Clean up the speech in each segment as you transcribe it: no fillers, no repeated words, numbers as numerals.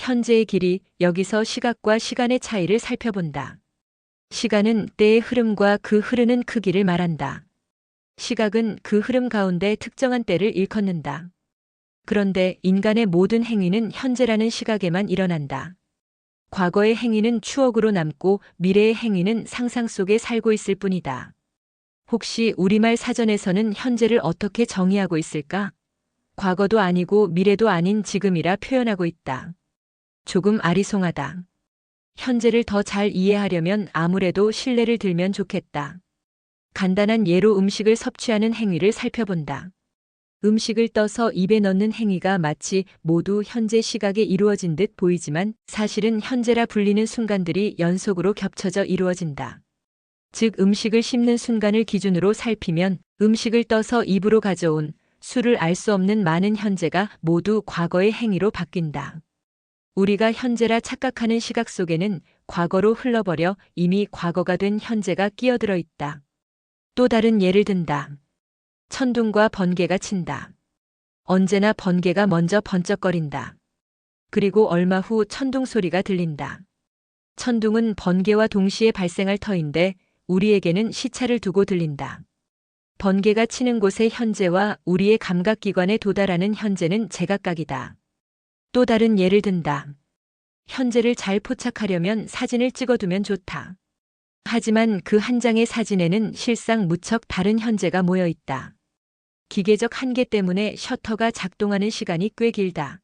현재의 길이, 여기서 시각과 시간의 차이를 살펴본다. 시간은 때의 흐름과 그 흐르는 크기를 말한다. 시각은 그 흐름 가운데 특정한 때를 일컫는다. 그런데 인간의 모든 행위는 현재라는 시각에만 일어난다. 과거의 행위는 추억으로 남고 미래의 행위는 상상 속에 살고 있을 뿐이다. 혹시 우리말 사전에서는 현재를 어떻게 정의하고 있을까? 과거도 아니고 미래도 아닌 지금이라 표현하고 있다. 조금 아리송하다. 현재를 더 잘 이해하려면 아무래도 신뢰를 들면 좋겠다. 간단한 예로 음식을 섭취하는 행위를 살펴본다. 음식을 떠서 입에 넣는 행위가 마치 모두 현재 시각에 이루어진 듯 보이지만 사실은 현재라 불리는 순간들이 연속으로 겹쳐져 이루어진다. 즉 음식을 씹는 순간을 기준으로 살피면 음식을 떠서 입으로 가져온 수를 알 수 없는 많은 현재가 모두 과거의 행위로 바뀐다. 우리가 현재라 착각하는 시각 속에는 과거로 흘러버려 이미 과거가 된 현재가 끼어들어 있다. 또 다른 예를 든다. 천둥과 번개가 친다. 언제나 번개가 먼저 번쩍거린다. 그리고 얼마 후 천둥 소리가 들린다. 천둥은 번개와 동시에 발생할 터인데 우리에게는 시차를 두고 들린다. 번개가 치는 곳의 현재와 우리의 감각기관에 도달하는 현재는 제각각이다. 또 다른 예를 든다. 현재를 잘 포착하려면 사진을 찍어두면 좋다. 하지만 그 한 장의 사진에는 실상 무척 다른 현재가 모여 있다. 기계적 한계 때문에 셔터가 작동하는 시간이 꽤 길다.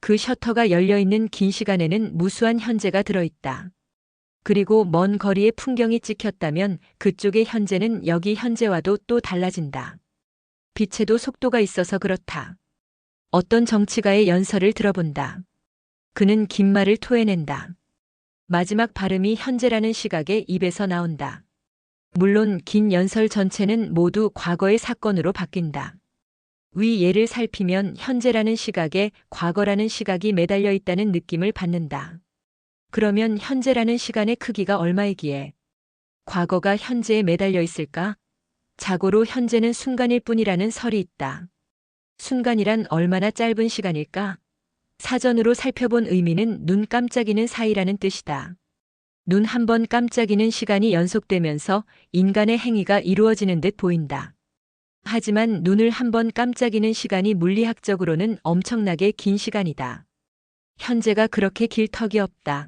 그 셔터가 열려있는 긴 시간에는 무수한 현재가 들어있다. 그리고 먼 거리의 풍경이 찍혔다면 그쪽의 현재는 여기 현재와도 또 달라진다. 빛에도 속도가 있어서 그렇다. 어떤 정치가의 연설을 들어본다. 그는 긴 말을 토해낸다. 마지막 발음이 현재라는 시각에 입에서 나온다. 물론 긴 연설 전체는 모두 과거의 사건으로 바뀐다. 위 예를 살피면 현재라는 시각에 과거라는 시각이 매달려 있다는 느낌을 받는다. 그러면 현재라는 시간의 크기가 얼마이기에 과거가 현재에 매달려 있을까? 자고로 현재는 순간일 뿐이라는 설이 있다. 순간이란 얼마나 짧은 시간일까? 사전으로 살펴본 의미는 눈 깜짝이는 사이라는 뜻이다. 눈 한 번 깜짝이는 시간이 연속되면서 인간의 행위가 이루어지는 듯 보인다. 하지만 눈을 한 번 깜짝이는 시간이 물리학적으로는 엄청나게 긴 시간이다. 현재가 그렇게 길 턱이 없다.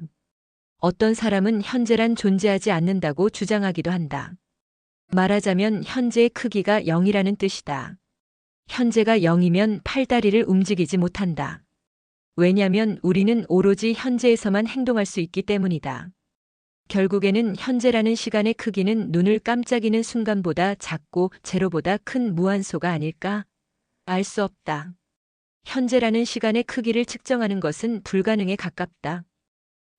어떤 사람은 현재란 존재하지 않는다고 주장하기도 한다. 말하자면 현재의 크기가 0이라는 뜻이다. 현재가 0이면 팔다리를 움직이지 못한다. 왜냐면 우리는 오로지 현재에서만 행동할 수 있기 때문이다. 결국에는 현재라는 시간의 크기는 눈을 깜짝이는 순간보다 작고 제로보다 큰 무한소가 아닐까? 알 수 없다. 현재라는 시간의 크기를 측정하는 것은 불가능에 가깝다.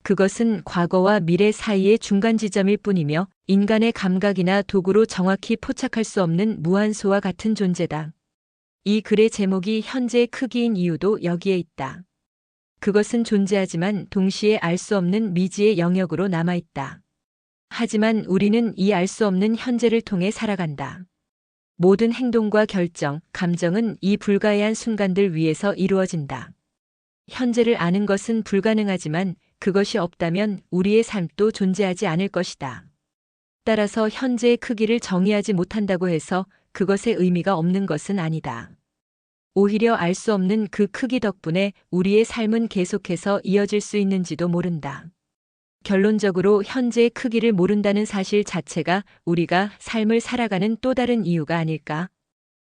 그것은 과거와 미래 사이의 중간 지점일 뿐이며 인간의 감각이나 도구로 정확히 포착할 수 없는 무한소와 같은 존재다. 이 글의 제목이 현재의 크기인 이유도 여기에 있다. 그것은 존재하지만 동시에 알 수 없는 미지의 영역으로 남아있다. 하지만 우리는 이 알 수 없는 현재를 통해 살아간다. 모든 행동과 결정, 감정은 이 불가해한 순간들 위에서 이루어진다. 현재를 아는 것은 불가능하지만 그것이 없다면 우리의 삶도 존재하지 않을 것이다. 따라서 현재의 크기를 정의하지 못한다고 해서 그것의 의미가 없는 것은 아니다. 오히려 알 수 없는 그 크기 덕분에 우리의 삶은 계속해서 이어질 수 있는지도 모른다. 결론적으로 현재의 크기를 모른다는 사실 자체가 우리가 삶을 살아가는 또 다른 이유가 아닐까?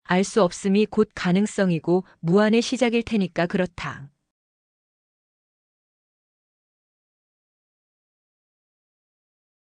알 수 없음이 곧 가능성이고 무한의 시작일 테니까 그렇다.